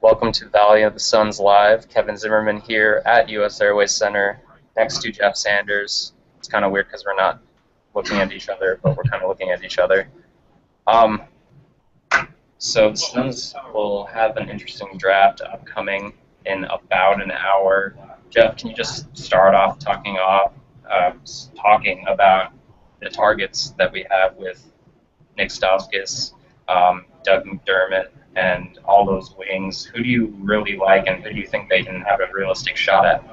Welcome to Valley of the Suns Live. Kevin Zimmerman here at U.S. Airways Center next to Jeff Sanders. It's kind of weird because we're not looking at each other, but we're kind of looking at each other. Um, so the Suns will have an interesting draft upcoming in about an hour. Jeff, can you just start off talking about the targets that we have with Nick Stauskas, Doug McDermott, and all those wings? Who do you really like, and who do you think they can have a realistic shot at?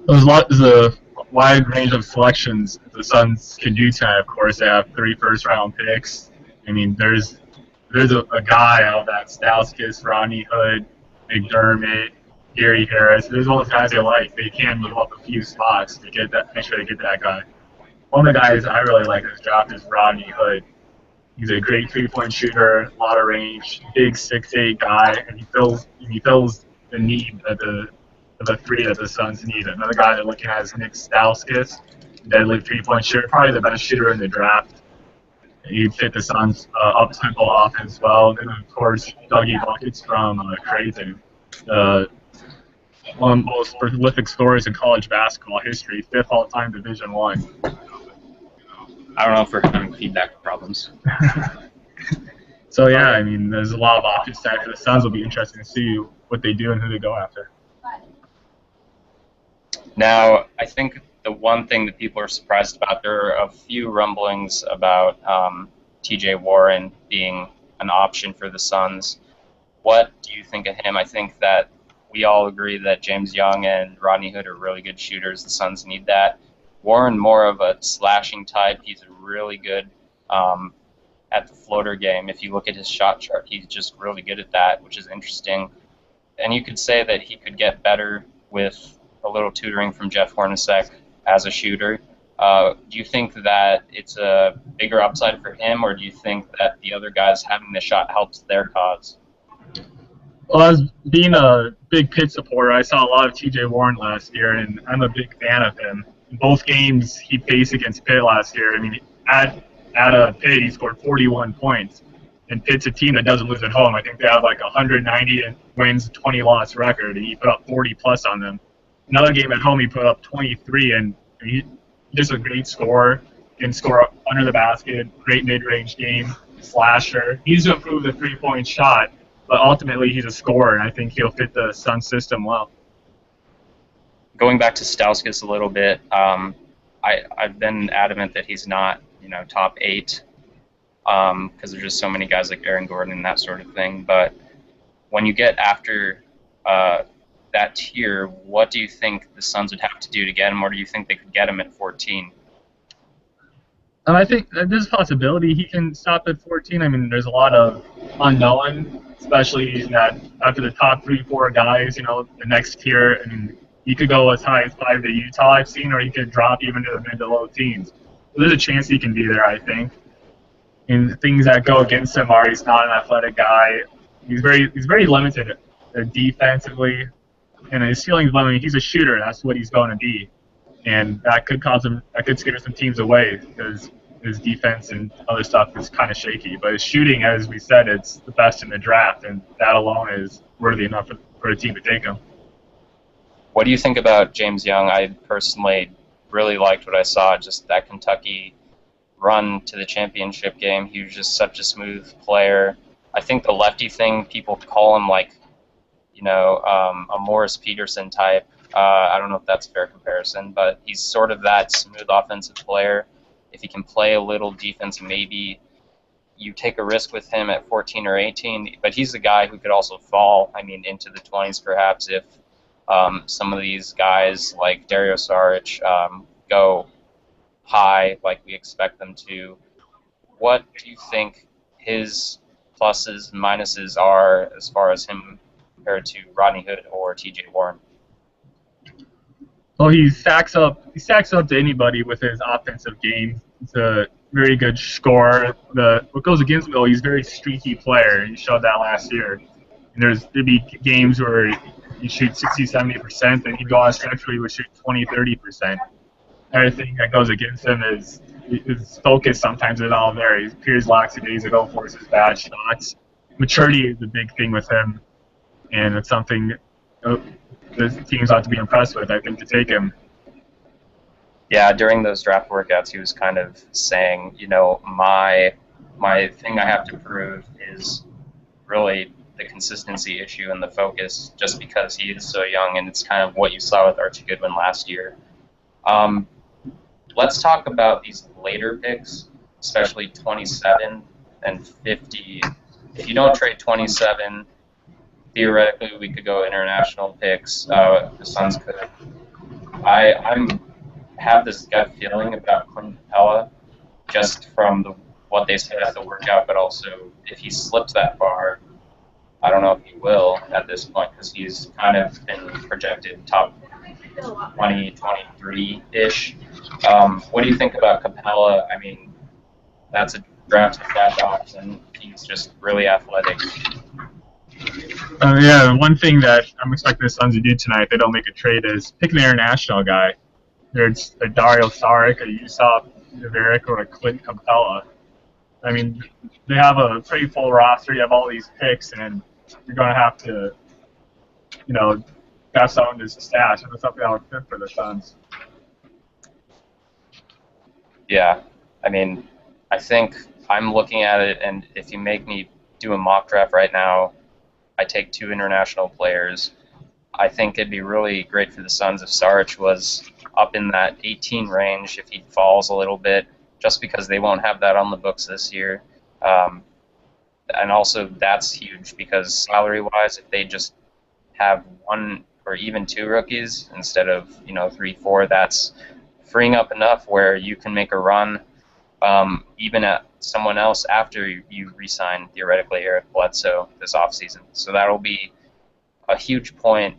There's a wide range of selections the Suns can do tonight. Of course, they have 3 first-round picks. I mean, there's a guy out of that Stauskas, Rodney Hood, McDermott, Gary Harris. There's all those guys they like. They can move up a few spots to get that. Make sure they get that guy. One of the guys I really like in this draft is Rodney Hood. He's a great 3-point shooter, a lot of range, big 6'8" guy, and he fills the need of the 3 that the Suns need. Another guy they're looking at is Nick Stauskas, deadly 3-point shooter, probably the best shooter in the draft. He'd fit the Suns' up-tempo offense well. And of course, Dougie Buckets from Creighton, one of the most prolific scorers in college basketball history, 5th all-time Division I. I don't know if we're having feedback problems. So yeah, I mean, there's a lot of options tonight for the Suns. Will be interesting to see what they do and who they go after. Now, I think the one thing that people are surprised about, there are a few rumblings about T.J. Warren being an option for the Suns. What do you think of him? I think that we all agree that James Young and Rodney Hood are really good shooters. The Suns need that. Warren, more of a slashing type. He's really good at the floater game. If you look at his shot chart, he's just really good at that, which is interesting. And you could say that he could get better with a little tutoring from Jeff Hornacek as a shooter. Do you think that it's a bigger upside for him, or do you think that the other guys having the shot helps their cause? Well, as being a big Pitt supporter, I saw a lot of T.J. Warren last year, and I'm a big fan of him. In both games he faced against Pitt last year, I mean, at Pitt he scored 41 points. And Pitt's a team that doesn't lose at home. I think they have like 190 wins, 20 loss record, and he put up 40 plus on them. Another game at home he put up 23, and he's just a great scorer. Can score under the basket, great mid-range game, slasher. He needs to improve the 3-point shot, but ultimately he's a scorer, and I think he'll fit the Sun system well. Going back to Stauskas a little bit, I've been adamant that he's not, top 8, because there's just so many guys like Aaron Gordon and that sort of thing. But when you get after that tier, what do you think the Suns would have to do to get him, or do you think they could get him at 14? I think there's a possibility he can stop at 14. I mean, there's a lot of unknown, especially that after the top 3-4 guys, the next tier, I mean, he could go as high as 5 to Utah I've seen, or he could drop even to the mid to low teens. So there's a chance he can be there, I think. And things that go against him are he's not an athletic guy. He's very limited defensively, and his ceiling's limited. He's a shooter. That's what he's going to be, and that could scare some teams away because his defense and other stuff is kind of shaky. But his shooting, as we said, it's the best in the draft, and that alone is worthy enough for a team to take him. What do you think about James Young? I personally really liked what I saw, just that Kentucky run to the championship game. He was just such a smooth player. I think the lefty thing, people call him like, a Morris Peterson type. I don't know if that's a fair comparison, but he's sort of that smooth offensive player. If he can play a little defense, maybe you take a risk with him at 14 or 18, but he's a guy who could also fall, into the 20s perhaps if some of these guys like Dario Saric go high like we expect them to. What do you think his pluses and minuses are as far as him compared to Rodney Hood or T.J. Warren? Well, he stacks up to anybody with his offensive game. He's a very good scorer. What goes against him, though, he's a very streaky player. He showed that last year. And there'd be games where he shoot 60, 70%, and he'd go on a stretch where he would shoot 20, 30%. Another thing that goes against him is his focus sometimes is all there. He appears lackadaisical, forces bad shots. Maturity is a big thing with him. and it's something the teams ought to be impressed with, I think, to take him. Yeah, during those draft workouts, he was kind of saying, my thing I have to prove is really the consistency issue and the focus, just because he is so young, and it's kind of what you saw with Archie Goodwin last year. Um, let's talk about these later picks, especially 27 and 50. If you don't trade 27, theoretically we could go international picks. The Suns could. I'm have this gut feeling about Clint Capella, just from what they said at the workout, but also if he slips that far, I don't know if he will at this point, because he's kind of been projected top 20, 23-ish. What do you think about Capella? I mean, that's a draft cash option. He's just really athletic. Yeah, one thing that I'm expecting the Suns to do tonight, if they don't make a trade, is pick an international guy. There's a Dario Saric, a Yusuf Navaric, or a Clint Capella. I mean, they have a pretty full roster. You have all these picks, and you're going to have to, have someone to stash. And that's something that would fit for the Suns. Yeah, I mean, I think I'm looking at it, and if you make me do a mock draft right now, I take 2 international players. I think it'd be really great for the Suns if Saric was up in that 18 range, if he falls a little bit, just because they won't have that on the books this year. And also, that's huge because salary-wise, if they just have 1 or even 2 rookies instead of 3, 4, that's freeing up enough where you can make a run, even at someone else after you re-sign theoretically Eric Bledsoe this offseason. So that'll be a huge point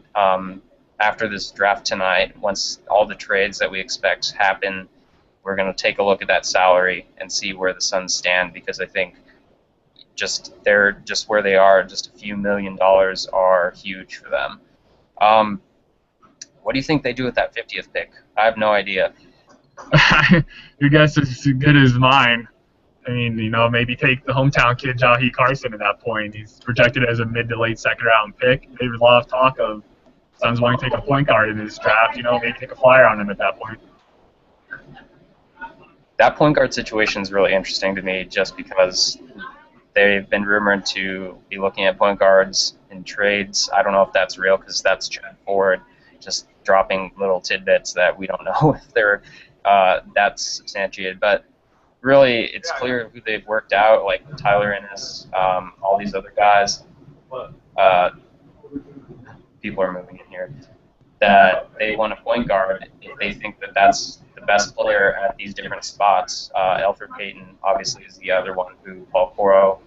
after this draft tonight. Once all the trades that we expect happen, we're going to take a look at that salary and see where the Suns stand, because I think they're just where they are, just a few $1 million are huge for them. What do you think they do with that 50th pick? I have no idea. Your guess is as good as mine. I mean, maybe take the hometown kid, Jahi Carson, at that point. He's projected as a mid to late second-round pick. There's a lot of talk of Suns wanting to take a point guard in this draft. Maybe take a flyer on him at that point. That point guard situation is really interesting to me, just because they've been rumored to be looking at point guards in trades. I don't know if that's real, because that's Chad Ford just dropping little tidbits that we don't know if they're that's substantiated. But really, it's clear who they've worked out, like Tyler Ennis, all these other guys. People are moving in here. That they want a point guard if they think that that's the best player at these different spots. Elfrid Payton, obviously, is the other one who Paul Coro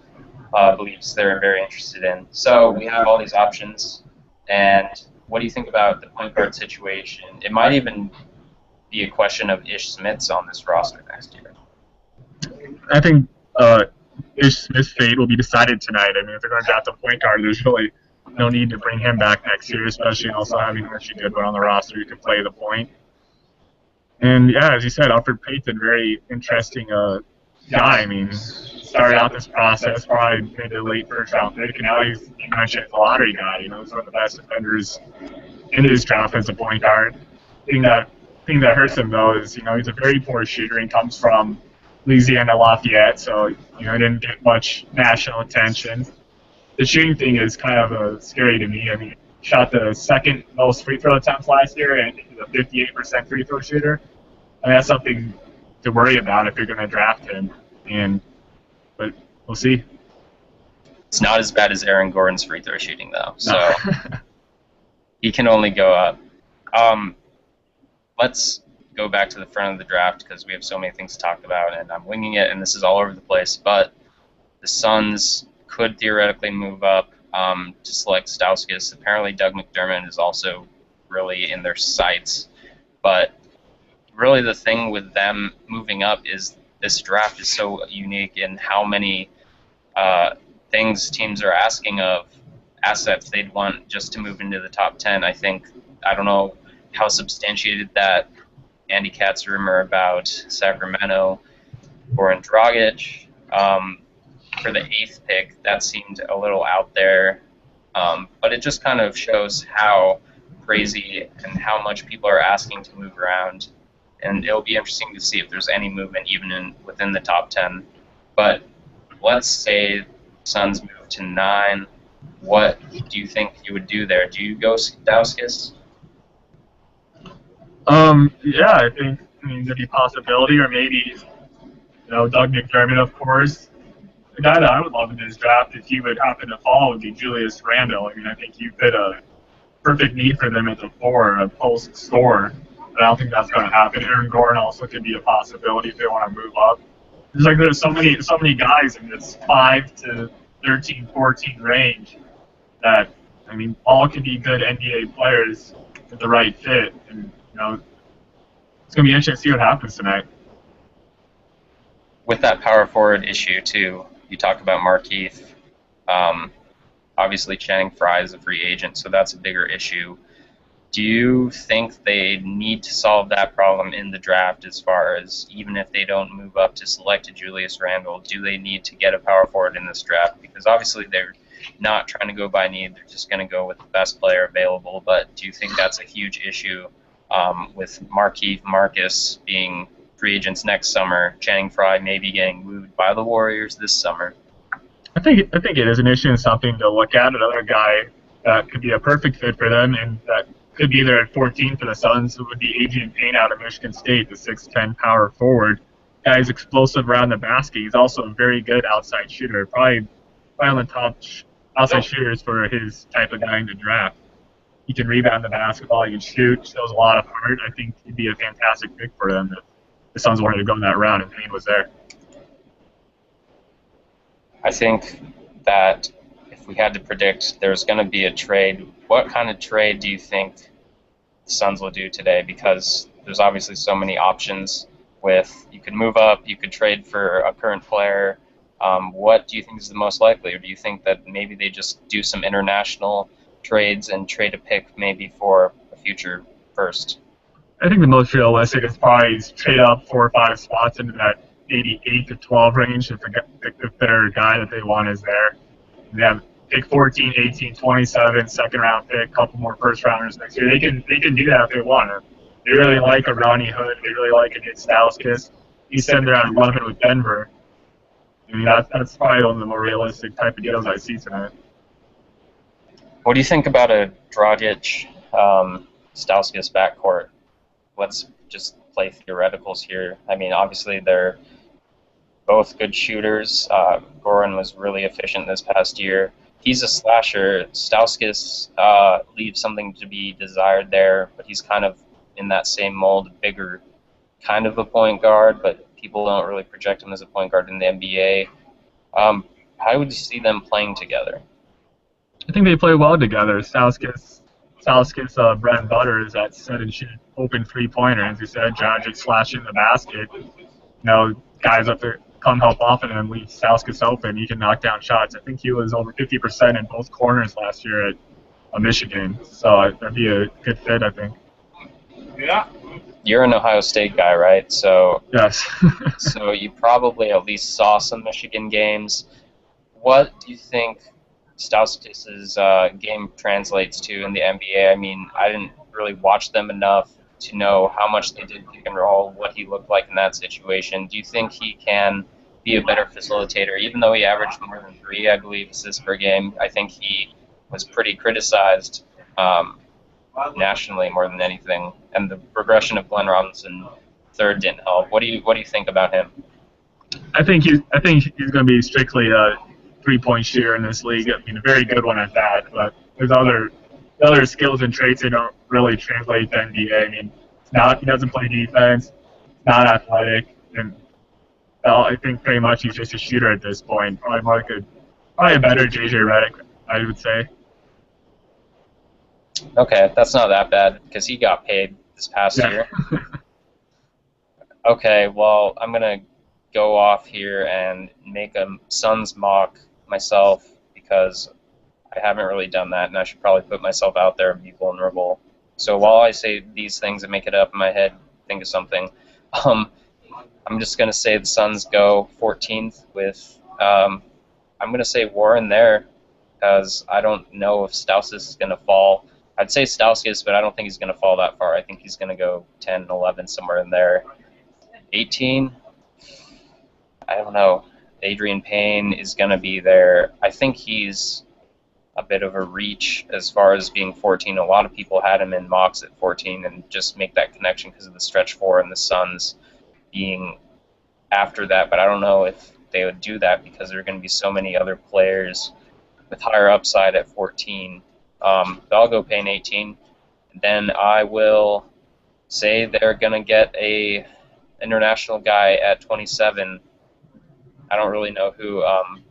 believes they're very interested in. So we have all these options. And what do you think about the point guard situation? It might even be a question of Ish Smith's on this roster next year. I think Ish Smith's fate will be decided tonight. I mean, if they're going to draft a point guard, there's really no need to bring him back next year, especially also having Archie Goodwin on the roster who can play the point. And yeah, as you said, Elfrid Payton, very interesting guy. I mean, started out this process probably mid to late first round pick, and now he's, you mentioned, a lottery guy. He's one of the best defenders in his draft as a point guard. Thing that hurts him though is he's a very poor shooter and comes from Louisiana Lafayette, so he didn't get much national attention. The shooting thing is kind of scary to me. I mean, he shot the second most free throw attempts last year, and he's a 58% free throw shooter. I mean, that's something to worry about if you're going to draft him. But we'll see. It's not as bad as Aaron Gordon's free throw shooting, though. So he can only go up. Let's go back to the front of the draft, because we have so many things to talk about, and I'm winging it, and this is all over the place. But the Suns could theoretically move up to select Stauskas. Apparently, Doug McDermott is also really in their sights. But really, the thing with them moving up is this draft is so unique in how many things teams are asking of assets they'd want just to move into the top 10. I don't know how substantiated that Andy Katz rumor about Sacramento or Dragic. For the 8th pick, that seemed a little out there. But it just kind of shows how crazy and how much people are asking to move around. And it'll be interesting to see if there's any movement even within the top 10. But let's say Suns move to 9. What do you think you would do there? Do you go Dauskas? Yeah, I mean, there'd be a possibility, or maybe, Doug McDermott, of course. The guy that I would love in this draft, if he would happen to fall, would be Julius Randle. I mean, I think you fit a perfect need for them at the 4, a post scorer. But I don't think that's going to happen. Aaron Gordon also could be a possibility if they want to move up. There's so many guys in this 5 to 13, 14 range that, I mean, all could be good NBA players with the right fit. And, it's going to be interesting to see what happens tonight. With that power forward issue, too, you talk about Markieff. Obviously, Channing Frye is a free agent, so that's a bigger issue. Do you think they need to solve that problem in the draft as far as even if they don't move up to select a Julius Randle, do they need to get a power forward in this draft? Because obviously they're not trying to go by need, they're just going to go with the best player available. But do you think that's a huge issue with Markieff, Marcus being free agents next summer, Channing Frye maybe getting moved by the Warriors this summer? I think it is an issue and something to look at. Another guy that could be a perfect fit for them and that could be there at 14 for the Suns, who would be Adrian Payne out of Michigan State, the 6'10" power forward. Guy's explosive around the basket. He's also a very good outside shooter, probably on the top outside shooters for his type of guy in the draft. He can rebound the basketball, he can shoot, shows a lot of heart. I think he'd be a fantastic pick for them if the Suns wanted to go in that round and Payne was there. I think that if we had to predict there's going to be a trade, what kind of trade do you think the Suns will do today? Because there's obviously so many options. You could move up, you could trade for a current player. What do you think is the most likely? Or do you think that maybe they just do some international trades and trade a pick maybe for a future first? I think the most realistic is probably trade up 4 or 5 spots into that maybe 8 to 12 range if their guy that they want is there. They have pick 14, 18, 27, second round pick, couple more first rounders next year. They can do that if they want. They really like a Ronnie Hood. They really like a Nick Stauskas. He's sitting there at 11 with Denver. I mean, that's probably one of the more realistic type of deals I see tonight. What do you think about a Dragic, Stauskas backcourt? Let's just play theoreticals here. I mean, obviously they're both good shooters. Goran was really efficient this past year. He's a slasher. Stauskas leaves something to be desired there, but he's kind of in that same mold, bigger kind of a point guard, but people don't really project him as a point guard in the NBA. How would you see them playing together? I think they play well together. Stauskas' bread and butter is that set and shoot open three-pointer. As you said, Dragic slashing the basket. Guys up there come help often and leave Stauskas open. He can knock down shots. I think he was over 50% in both corners last year at Michigan. So that'd be a good fit, I think. Yeah. You're an Ohio State guy, right? So yes. So you probably at least saw some Michigan games. What do you think Stauskas' game translates to in the NBA? I mean, I didn't really watch them enough to know how much they did pick and roll, what he looked like in that situation. Do you think he can be a better facilitator? Even though he averaged more than 3, I believe, assists per game, I think he was pretty criticized nationally more than anything. And the progression of Glenn Robinson third didn't help. What do you think about him? I think he's going to be strictly a three-point shooter in this league. I mean, a very good one at that. But there's other skills and traits that don't really translate to NBA. I mean, he doesn't play defense, not athletic, and I think pretty much he's just a shooter at this point. Probably a better JJ Redick, I would say. Okay, that's not that bad because he got paid this past year. Okay, well, I'm going to go off here and make a Suns mock myself because I haven't really done that, and I should probably put myself out there and be vulnerable. So while I say these things and make it up in my head, think of something. I'm just going to say the Suns go 14th with, I'm going to say Warren there. because I don't know if Stauskas is going to fall. I'd say Stauskas, but I don't think he's going to fall that far. I think he's going to go 10, 11, somewhere in there. 18, I don't know. Adrian Payne is going to be there. I think he's a bit of a reach as far as being 14. A lot of people had him in mocks at 14 and just make that connection because of the stretch four and the Suns being after that. But I don't know if they would do that because there are going to be so many other players with higher upside at 14. But I'll go Payne 18. Then I will say they're going to get a international guy at 27. I don't really know who.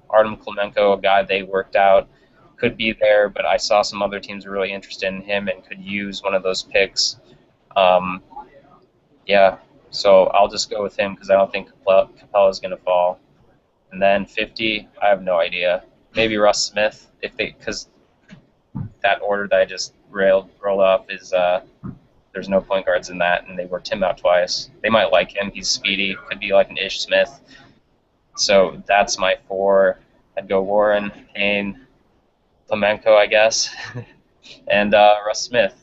Artem Klemenko, a guy they worked out, could be there, but I saw some other teams were really interested in him and could use one of those picks. Yeah, so I'll just go with him because I don't think Capella is going to fall. And then 50, I have no idea. Maybe Russ Smith, because that order that I just rolled off is there's no point guards in that, and they worked him out twice. They might like him. He's speedy. Could be like an Ish Smith. So that's my 4. I'd go Warren, Payne, Klemenko, I guess, and Russ Smith.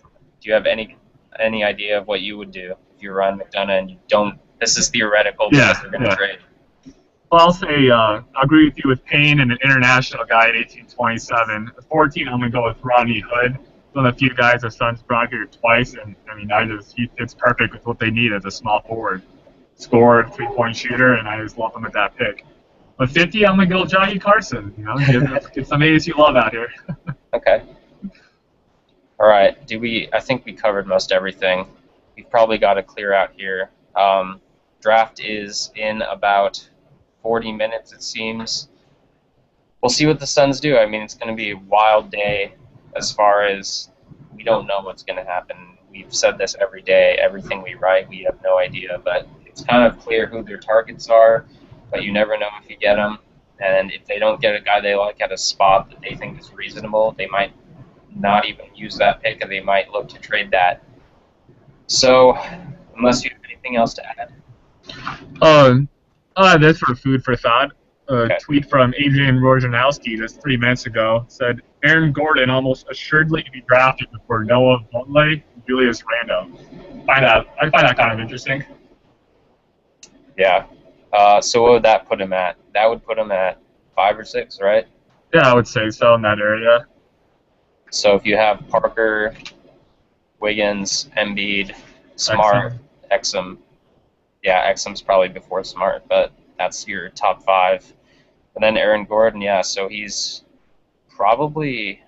Do you have any idea of what you would do if you're Ryan McDonough and you don't? This is theoretical because they're going to trade. Well, I'll say I'll agree with you with Payne and an international guy at 1827. At 14, I'm going to go with Rodney Hood. One of the few guys the Suns brought here twice, and I mean, he fits perfect with what they need as a small forward. Scorer, 3-point shooter, and I just love him at that pick. But 50, I'm going to go Johnny Carson. You know, get some ASU love out here. Okay. All right. I think we covered most everything. We've probably got to clear out here. Draft is in about 40 minutes, it seems. We'll see what the Suns do. I mean, it's going to be a wild day as far as we don't know what's going to happen. We've said this every day. Everything we write, we have no idea. But it's kind of clear who their targets are, but you never know if you get them. And if they don't get a guy they like at a spot that they think is reasonable, they might not even use that pick, and they might look to trade that. So, unless you have anything else to add. That's for food for thought. Okay. Tweet from Adrian Wojnarowski just 3 minutes ago said Aaron Gordon almost assuredly to be drafted before Noah Vonleh and Julius Randle. I find that kind of interesting. Yeah. So what would that put him at? That would put him at 5 or 6, right? Yeah, I would say so in that area. So if you have Parker, Wiggins, Embiid, Smart, Exum. Yeah, Exum's probably before Smart, but that's your top 5. And then Aaron Gordon, yeah, so he's probably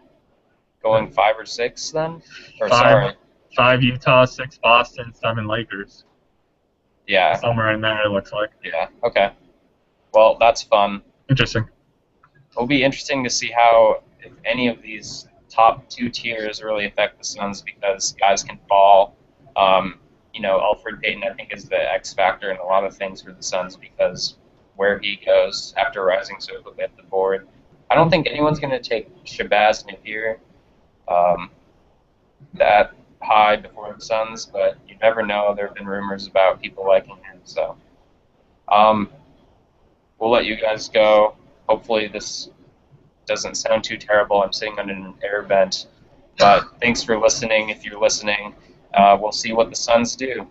going 5 or 6 then? Or 5 Utah, 6 Boston, 7 Lakers. Yeah. Somewhere in there, it looks like. Yeah, okay. Well, that's fun. Interesting. It'll be interesting to see how, if any of these top 2 tiers really affect the Suns, because guys can fall. Elfrid Payton, I think, is the X factor in a lot of things for the Suns because where he goes after rising so quickly up the board. I don't think anyone's going to take Shabazz Napier that high before the Suns, but you never know. There have been rumors about people liking him, so we'll let you guys go. Hopefully this doesn't sound too terrible. I'm sitting on an air vent, but thanks for listening. If you're listening, we'll see what the Suns do.